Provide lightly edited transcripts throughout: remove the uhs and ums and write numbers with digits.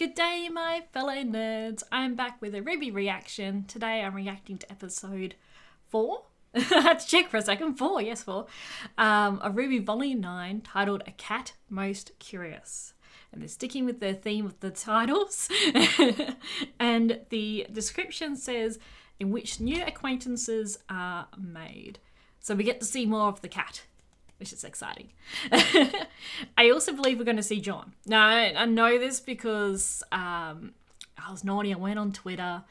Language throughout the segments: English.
Good day, my fellow nerds. I'm back with a RWBY reaction. Today I'm reacting to episode 4. I had to check for a second. 4, yes, 4. Of RWBY Volume 9, titled A Cat Most Curious. And they're sticking with the theme of the titles. And the description says, in which new acquaintances are made. So we get to see more of the cat, which is exciting. I also believe we're going to see John. Now, I know this because I was naughty. I went on Twitter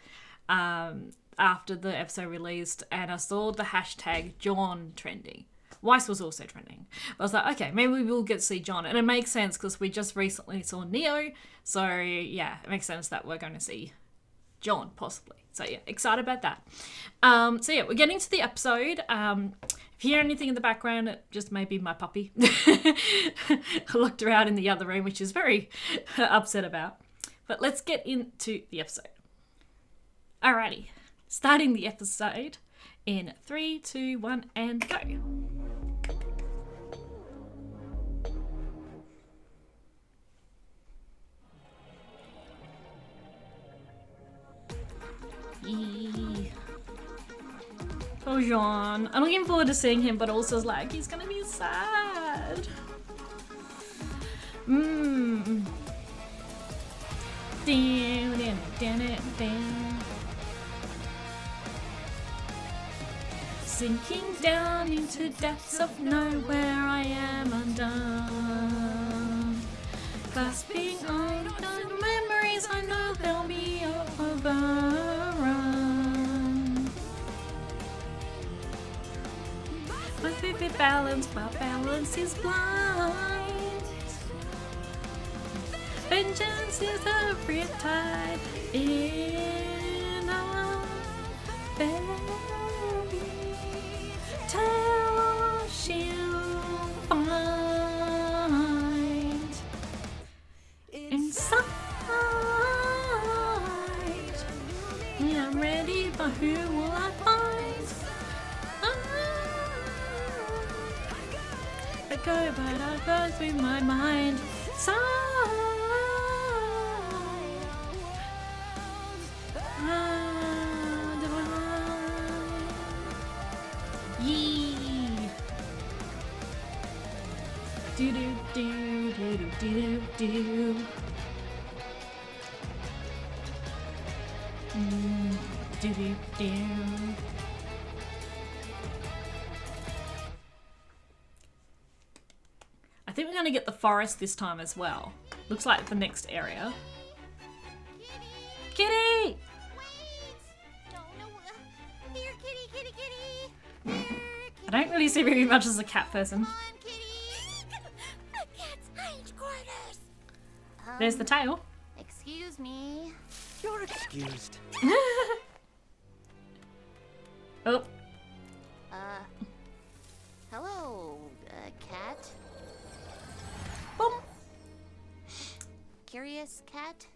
after the episode released and I saw the hashtag John trending. Weiss was also trending. But I was like, okay, maybe we will get to see John. And it makes sense because we just recently saw Neo. So, yeah, it makes sense that we're going to see John, possibly. So, yeah, excited about that. So, yeah, we're getting to the episode. If you hear anything in the background, it just may be my puppy. I looked around in the other room, which is very upset about. But let's get into the episode. Alrighty, starting the episode in 3, 2, 1, and go. Yee. Oh, Jean. I'm looking forward to seeing him, but also like he's gonna be sad. Sinking down into depths of nowhere, I am undone. Clasping on the memories, I know they'll be overrun. My vivid balance, my balance is blind. Vengeance is a riptide in a fairy tale she'll find inside. I'm ready, but who will I find? I go, but I go through my mind. Yee. Do do do do do do do. Do do do. I think we're going to get the forest this time as well. Looks like the next area. Kitty! Wait! No. Here, kitty. Here, I don't really see very much as a cat person. Come on, kitty. The cat's hide quarters. There's the tail. Excuse me. You're excused. Oh. Hello, cat. Boom. Curious cat?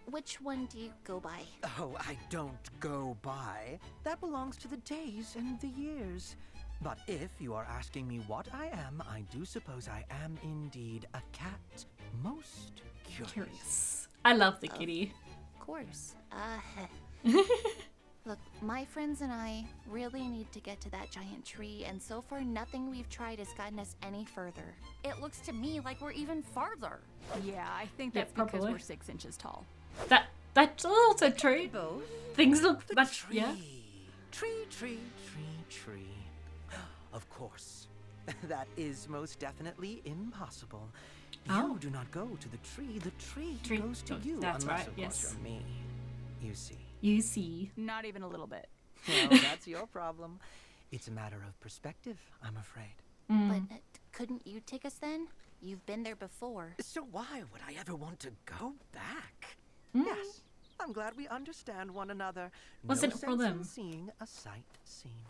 Which one do you go by? Oh, I don't go by. That belongs to the days and the years. But if you are asking me what I am, I do suppose I am indeed a cat. Most curious. I love the kitty. Of course. Look, my friends and I really need to get to that giant tree, and so far nothing we've tried has gotten us any further. It looks to me like we're even farther. Yeah, I think Yeah, that's because probably. we're 6 inches tall. That's also true. Both. Things look The much, tree. yeah. Tree. Of course. That is most definitely impossible. Oh. You do not go to the tree. The tree Tree goes to goes- you. that's unless, right, of yes. course, you're me. You see. You see. Not even a little bit. Well, that's your problem. It's a matter of perspective, I'm afraid. But couldn't you take us then? You've been there before. So why would I ever want to go back? Yes, I'm glad we understand one another. What's no in it for sense them? in seeing a sight seen.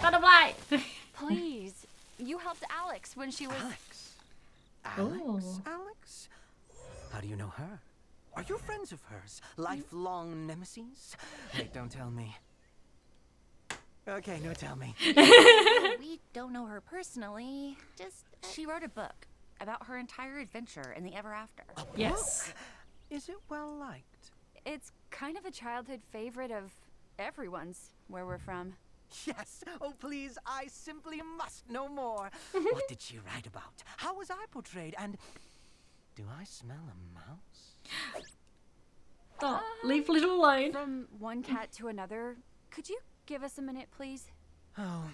Butterfly! Please, you helped Alex when she was... Alex? Oh. Alex? How do you know her? Are you friends of hers? Lifelong nemesis? Wait, don't tell me. Okay, no, tell me. We don't know her personally. Just, she wrote a book. about her entire adventure in the ever after. Yes. Is it well liked? It's kind of a childhood favorite of everyone's where we're from. Yes. Oh, please, I simply must know more. What did she write about? How was I portrayed? And do I smell a mouse? Oh, leave Little alone. From one cat to another, could you give us a minute, please? Oh,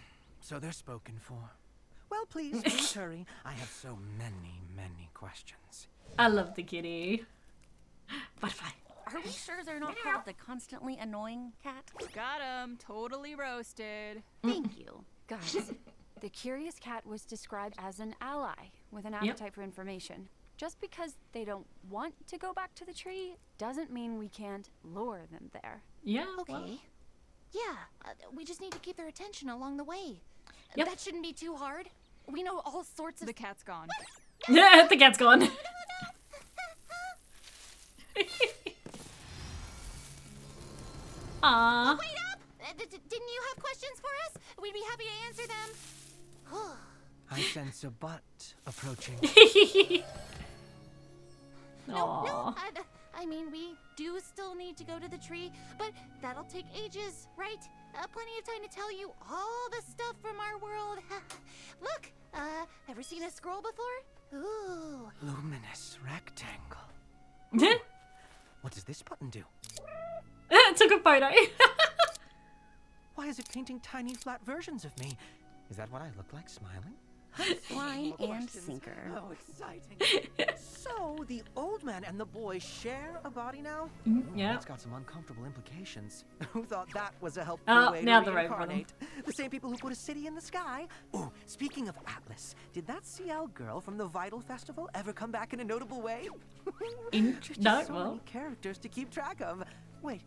so they're spoken for. Well, please, please hurry. I have so many, many questions. I love the kitty. Butterfly. Are we sure they're not called the constantly annoying cat? Got him. Totally roasted. Thank you. Guys, the curious cat was described as an ally with an appetite for information. Just because they don't want to go back to the tree doesn't mean we can't lure them there. Yeah. Okay. well, Yeah, we just need to keep their attention along the way. Yep. That shouldn't be too hard. We know all sorts of... The cat's gone. Yeah, the cat's gone. Aww. Wait up! Didn't you have questions for us? We'd be happy to answer them. I sense a butt approaching. No, Aww. I mean, we do still need to go to the tree, but that'll take ages, right? Plenty of time to tell you all the stuff from our world. Look, ever seen a scroll before? Ooh. Luminous rectangle. What does this button do? Took a photo. Why is it painting tiny flat versions of me? Is that what I look like smiling? Line and Questions. sinker. Oh, exciting. So, the old man and the boy share a body now? Yeah. That's got some uncomfortable implications. Who thought that was a helpful Oh, way now to the right one. reincarnate? The same people who put a city in the sky. Oh, speaking of Atlas, did that CL girl from the Vital Festival ever come back in a notable way? There's just No, so well, many characters to keep track of. Wait,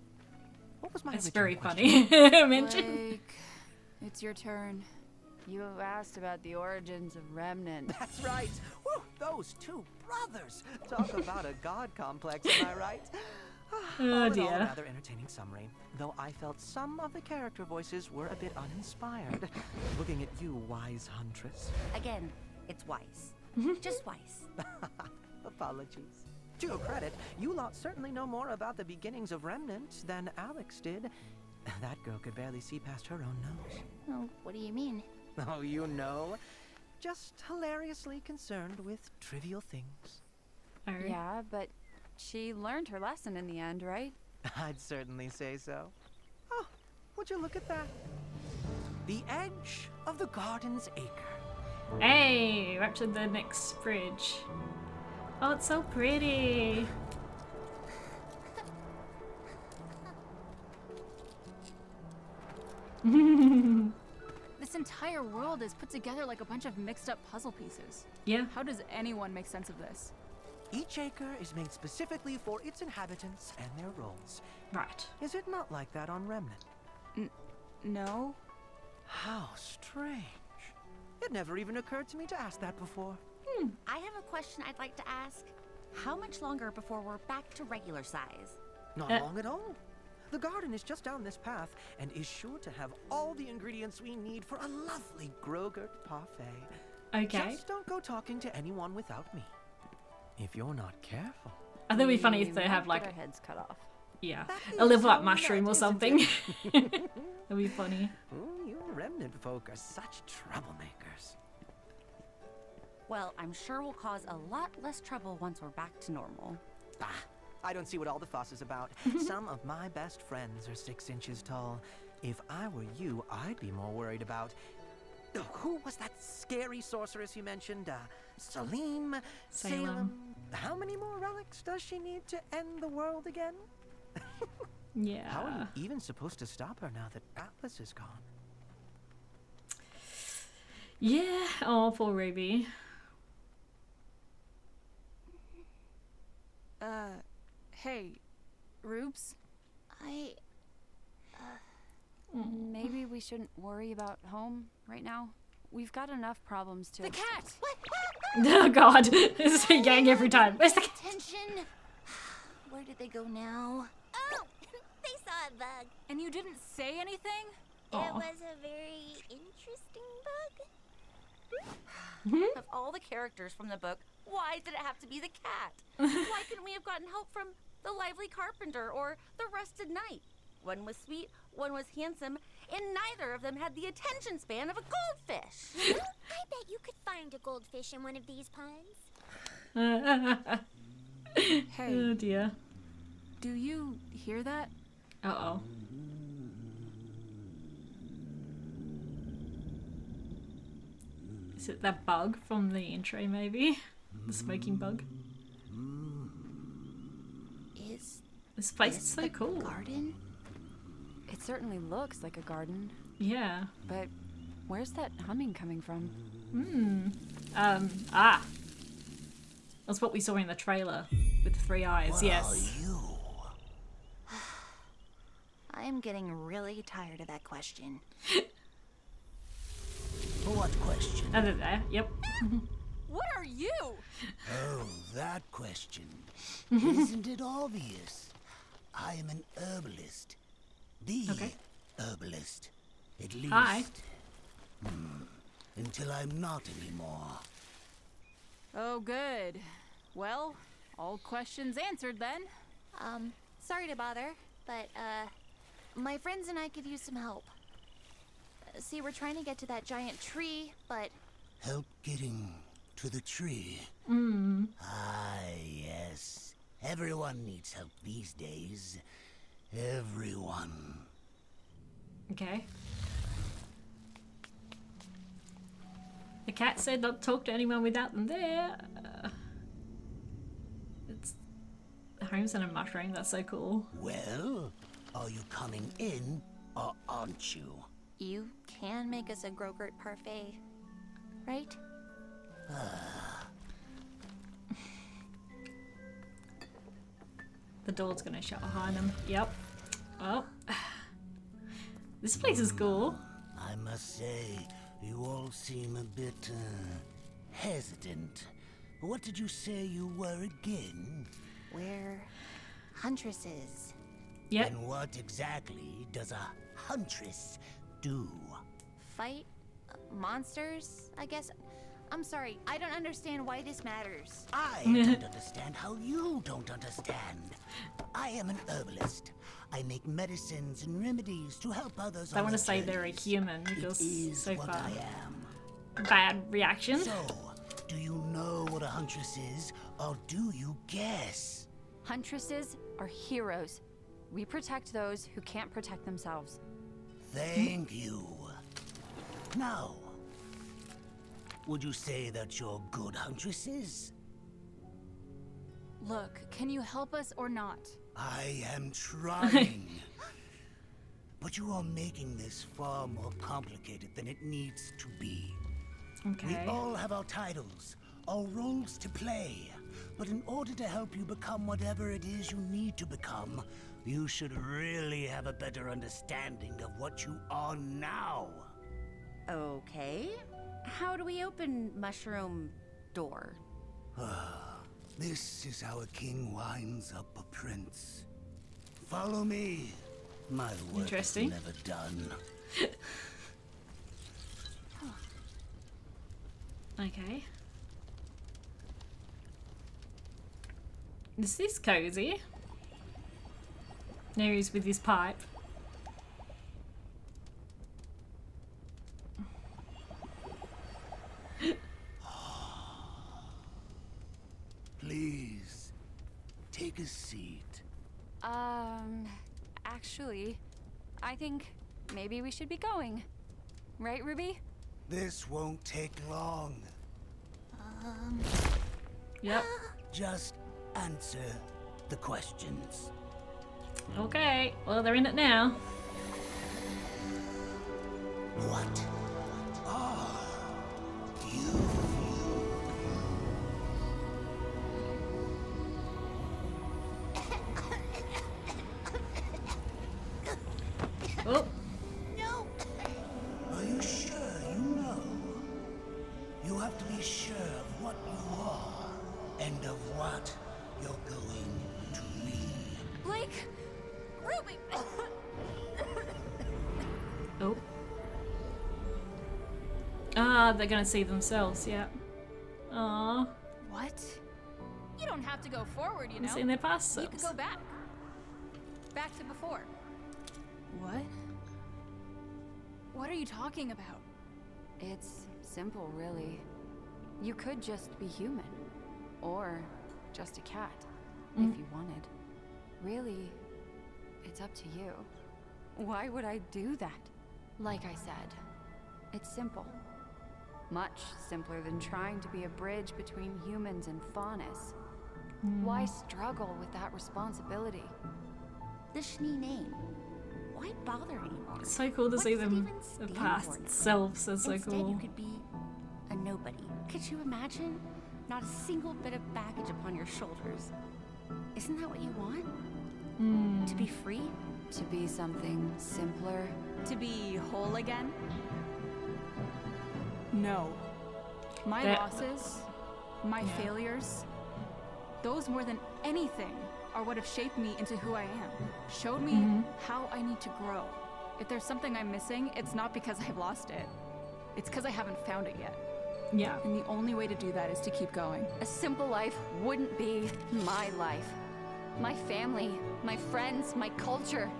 what was my it's original very question? funny. Mention. Blake, it's your turn. You asked about the origins of Remnant. That's right. Woo, those two brothers. Talk about a god complex, am I right? All in all, a dear. rather entertaining summary, though I felt some of the character voices were a bit uninspired. Looking at you, wise huntress. Again, it's wise. Just wise. Apologies. To your credit, you lot certainly know more about the beginnings of Remnant than Alex did. That girl could barely see past her own nose. Oh, what do you mean? Oh, you know. Just hilariously concerned with trivial things. Oh. Yeah, but she learned her lesson in the end, right? I'd certainly say so. Oh, would you look at that? The edge of the garden's acre. Hey, we're up to the next bridge. Oh, it's so pretty. This entire world is put together like a bunch of mixed up puzzle pieces. Yeah. How does anyone make sense of this? Each acre is made specifically for its inhabitants and their roles. Right. Is it not like that on Remnant? No? How strange. It never even occurred to me to ask that before. I have a question I'd like to ask. How much longer before we're back to regular size? Not long at all. The garden is just down this path and is sure to have all the ingredients we need for a lovely Grogurt parfait. Okay. Just don't go talking to anyone without me. If you're not careful. I think it'd be funny if We they might have get like, our heads cut off. yeah, That a is live up so mushroom nut, or isn't something. it? That'd be funny. Ooh, you Remnant folk are such troublemakers. Well, I'm sure we'll cause a lot less trouble once we're back to normal. Ah, I don't see what all the fuss is about. Some of my best friends are 6 inches tall. If I were you, I'd be more worried about... Oh, who was that scary sorceress you mentioned? Salim? Salem. How many more relics does she need to end the world again? Yeah. How are you even supposed to stop her now that Atlas is gone? Yeah. Oh, poor Ruby. Hey, Rubes, maybe we shouldn't worry about home right now. We've got enough problems to... The cat! What? Oh God, this is a gang every time. Where's the cat? Attention! Where did they go now? Oh, they saw a bug. And you didn't say anything? It Aw. was a very interesting bug. Of all the characters from the book, why did it have to be the cat? Why couldn't we have gotten help from the lively carpenter or the rusted knight? One was sweet, one was handsome, and neither of them had the attention span of a goldfish. I bet you could find a goldfish in one of these ponds. Hey, Oh dear. do you hear that? Uh-oh. Is it that bug from the intro, maybe? The smoking bug? Is This place is this so the cool. garden? It certainly looks like a garden, Yeah. but where's that humming coming from? That's what we saw in the trailer with the 3 eyes, yes. You. I'm getting really tired of that question. What question? Over there, yep. What are you? Oh, that question. Isn't it obvious? I am an herbalist. The Okay. herbalist. At least. Hi. Until I'm not anymore. Oh, good. Well, all questions answered then. Sorry to bother, but, my friends and I could use some help. See, we're trying to get to that giant tree, but Help getting to the tree. Ah, yes. Everyone needs help these days. Everyone. Okay. The cat said not to talk to anyone without them there. It's Holmes and a mushroom, that's so cool. Well, are you coming in or aren't you? you can make us a Grogurt parfait, right? The door's gonna shut behind him. Yep. Oh. This place is cool. I must say, you all seem a bit, hesitant. What did you say you were again? We're huntresses. Yep. And what exactly does a huntress do? Fight monsters, I guess. I'm sorry, I don't understand why this matters. I don't understand how you don't understand. I am an herbalist. I make medicines and remedies to help others. I on want to their say they're a journeys. human It because is so what far. I am. Bad reaction. So, do you know what a huntress is, or do you guess? Huntresses are heroes. We protect those who can't protect themselves. Thank you. Now, would you say that you're good huntresses? Look, can you help us or not? I am trying. But you are making this far more complicated than it needs to be. We Okay. all have our titles, our roles to play. But in order to help you become whatever it is you need to become, you should really have a better understanding of what you are now. Okay. How do we open mushroom door? This is how a king winds up a prince. Follow me. My work Interesting. is never done. Okay. Is this cozy? There he is with his pipe. Please, take a seat. Actually, I think maybe we should be going. Right, Ruby? This won't take long. Yep. Just answer the questions. Okay. Well, they're in it now. What are you? Oh. No! Are you sure you know? You have to be sure of what you are and of what you're going to be. Blake! Ruby! Oh. Ah, they're gonna see themselves, yeah. Aww. What? You don't have to go forward, you know. Seeing their past You selves. can go back. Back to before. What? What are you talking about? It's simple, really. You could just be human. Or just a cat, if you wanted. Really, it's up to you. Why would I do that? Like I said, it's simple. Much simpler than trying to be a bridge between humans and faunus. Why struggle with that responsibility? The Schnee name. Why bother anymore? It's so cool to What see does it them, even the stand for, past Nicole? selves. That's so Instead, cool. you could be a nobody. Could you imagine? Not a single bit of baggage upon your shoulders. Isn't that what you want? To be free? To be something simpler? To be whole again? No. My That- losses, my failures, those more than anything are what have shaped me into who I am. Showed me how I need to grow. If there's something I'm missing, it's not because I've lost it. It's because I haven't found it yet. Yeah. And the only way to do that is to keep going. A simple life wouldn't be my life. My family, my friends, my culture.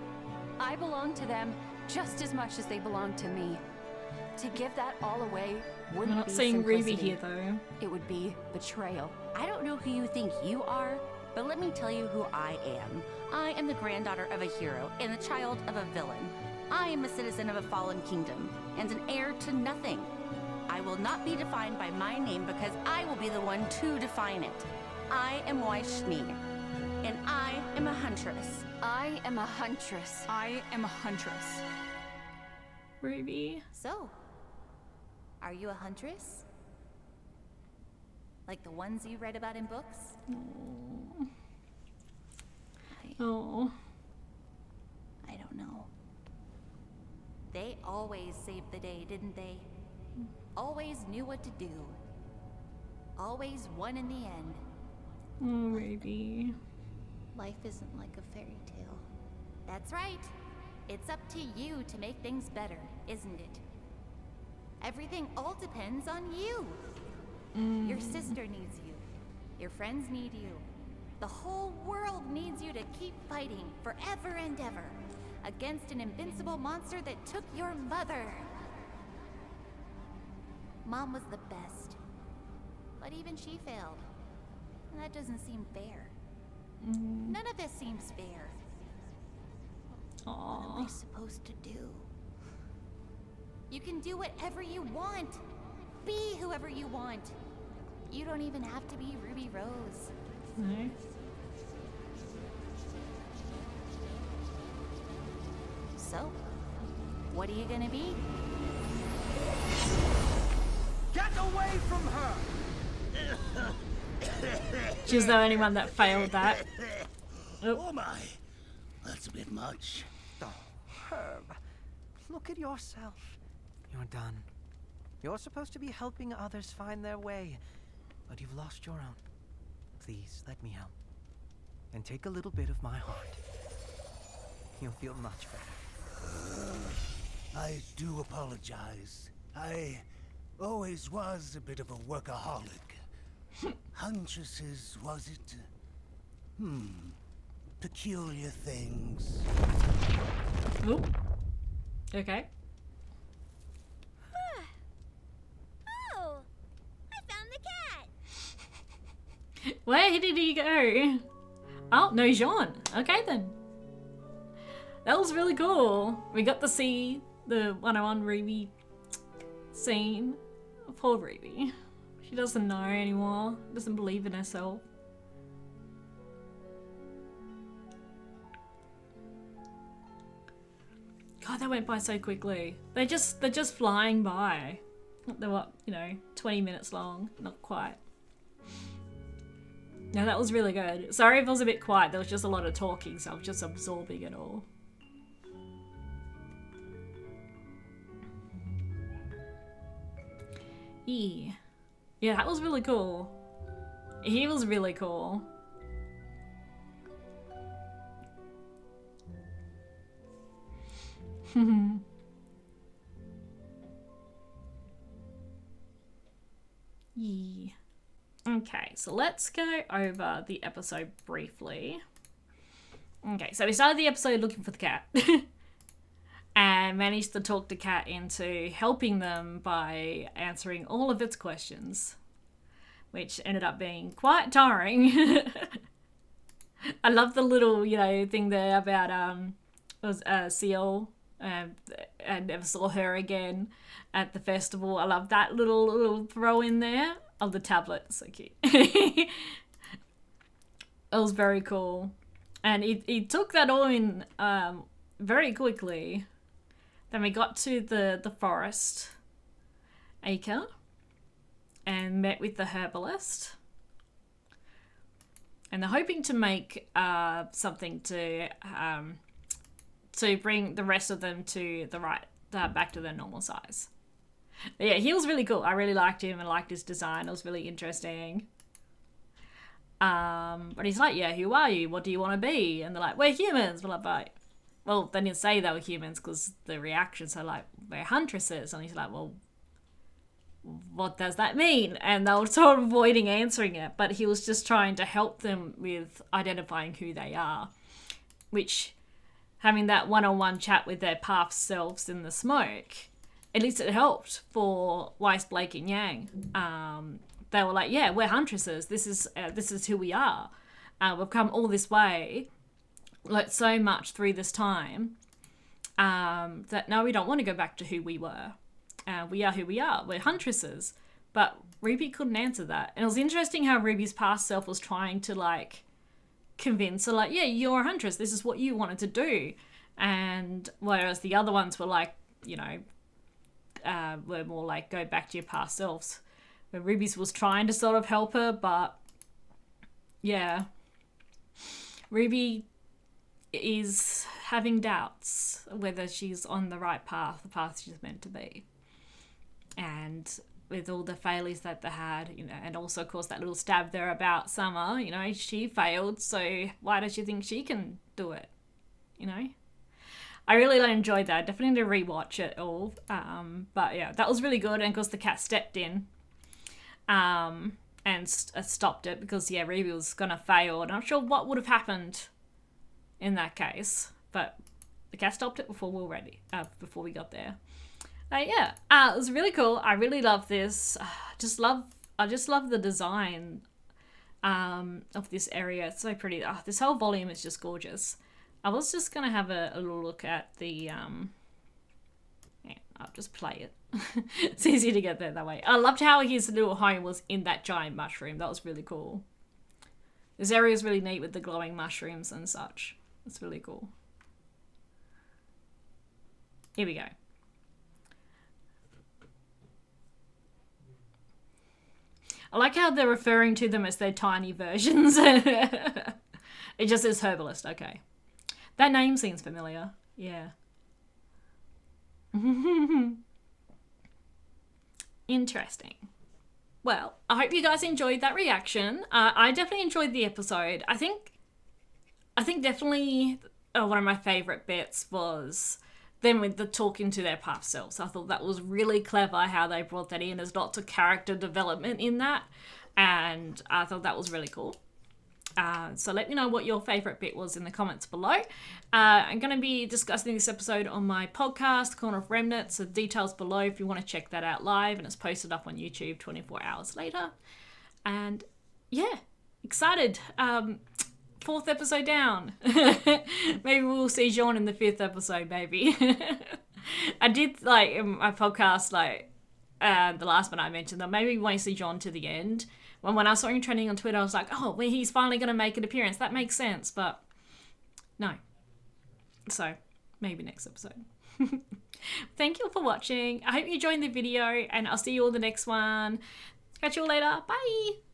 I belong to them just as much as they belong to me. To give that all away We're wouldn't not be seeing Ruby simplicity. here though. It would be betrayal. I don't know who you think you are, but let me tell you who I am. I am the granddaughter of a hero and the child of a villain. I am a citizen of a fallen kingdom and an heir to nothing. I will not be defined by my name because I will be the one to define it. I am Weiss Schnee, and I am a huntress. I am a huntress. I am a huntress. Ruby. So, are you a huntress? Like the ones you read about in books? Oh. I don't know. They always saved the day, didn't they? Always knew what to do. Always won in the end. Oh, Ruby. Life isn't like a fairy tale. That's right. It's up to you to make things better, isn't it? Everything all depends on you. Your sister needs you. Your friends need you. The whole world needs you to keep fighting forever and ever against an invincible monster that took your mother. Mom was the best, but even she failed. And that doesn't seem fair. None of this seems fair. What am I supposed to do? You can do whatever you want. Be whoever you want. You don't even have to be Ruby Rose. No. So, what are you gonna be? Get away from her! She's the only one that failed that. Oh my, that's a bit much. Oh, Herb, look at yourself. You're done. You're supposed to be helping others find their way, but you've lost your own. Please, let me help. And take a little bit of my heart. You'll feel much better. I do apologize. I always was a bit of a workaholic. Huntresses, was it? Peculiar things. Oh. Okay. Oh, I found the cat. Where did he go? Oh, no, Jean. Okay then. That was really cool. We got to see the 101 Ruby scene. Poor Ruby. She doesn't know anymore. Doesn't believe in herself. God, that went by so quickly. They're just flying by. They were, 20 minutes long. Not quite. No, that was really good. Sorry if it was a bit quiet. There was just a lot of talking, so I was just absorbing it all. Yeah. Yeah, that was really cool. He was really cool. so let's go over the episode briefly. Okay, so we started the episode looking for the cat. And managed to talk the cat into helping them by answering all of its questions, which ended up being quite tiring. I love the little, thing there about it was Seal, and never saw her again at the festival. I love that little throw in there of the tablet. So cute. It was very cool, and he took that all in very quickly. Then we got to the forest acre and met with the herbalist. And they're hoping to make something to bring the rest of them to the right, back to their normal size. But yeah, he was really cool. I really liked him and liked his design. It was really interesting. But he's like, yeah, who are you? What do you want to be? And they're like, we're humans. Blah, blah. Well, they didn't say they were humans because the reactions are like, we're huntresses. And he's like, well, what does that mean? And they were sort of avoiding answering it. But he was just trying to help them with identifying who they are. Which, having that one-on-one chat with their past selves in the smoke, at least it helped for Weiss, Blake, and Yang. They were like, yeah, we're huntresses. This is who we are. We've come all this way, like so much through this time, that no, we don't want to go back to who we were. We are who we are. We're huntresses. But RWBY couldn't answer that. And it was interesting how RWBY's past self was trying to like convince her, like, yeah, you're a huntress. This is what you wanted to do. And whereas the other ones were like, were more like, go back to your past selves. Where RWBY's was trying to sort of help her, but yeah. RWBY is having doubts whether she's on the right path, the path she's meant to be. And with all the failures that they had, and also, of course, that little stab there about Summer, she failed, so why does she think she can do it? I really enjoyed that. Definitely need to rewatch it all. But yeah, that was really good. And of course, the cat stepped in and stopped it because, yeah, RWBY was going to fail. And I'm not sure what would have happened in that case, but the cat stopped it before we were ready, before we got there. Yeah, it was really cool. I really love this. I just love the design of this area. It's so pretty. This whole volume is just gorgeous. I was just gonna have a little look at the yeah, I'll just play it. It's easy to get there that way. I loved how his little home was in that giant mushroom. That was really cool. This area is really neat with the glowing mushrooms and such. It's really cool. Here we go. I like how they're referring to them as their tiny versions. It just says herbalist, okay. That name seems familiar. Yeah. Interesting. Well, I hope you guys enjoyed that reaction. I definitely enjoyed the episode. I think definitely one of my favourite bits was them with the talking to their past selves. I thought that was really clever how they brought that in. There's lots of character development in that, and I thought that was really cool. So let me know what your favourite bit was in the comments below. I'm going to be discussing this episode on my podcast, Corner of Remnants. The details below if you want to check that out live, and it's posted up on YouTube 24 hours later. And yeah, excited. 4th episode down. Maybe we'll see Jean in the 5th episode, maybe. I did, like, in my podcast, like, the last one I mentioned, that maybe we won't see Jean to the end. When I saw him trending on Twitter, I was like, oh, well, he's finally going to make an appearance. That makes sense, but no. So, maybe next episode. Thank you for watching. I hope you enjoyed the video, and I'll see you all in the next one. Catch you all later. Bye!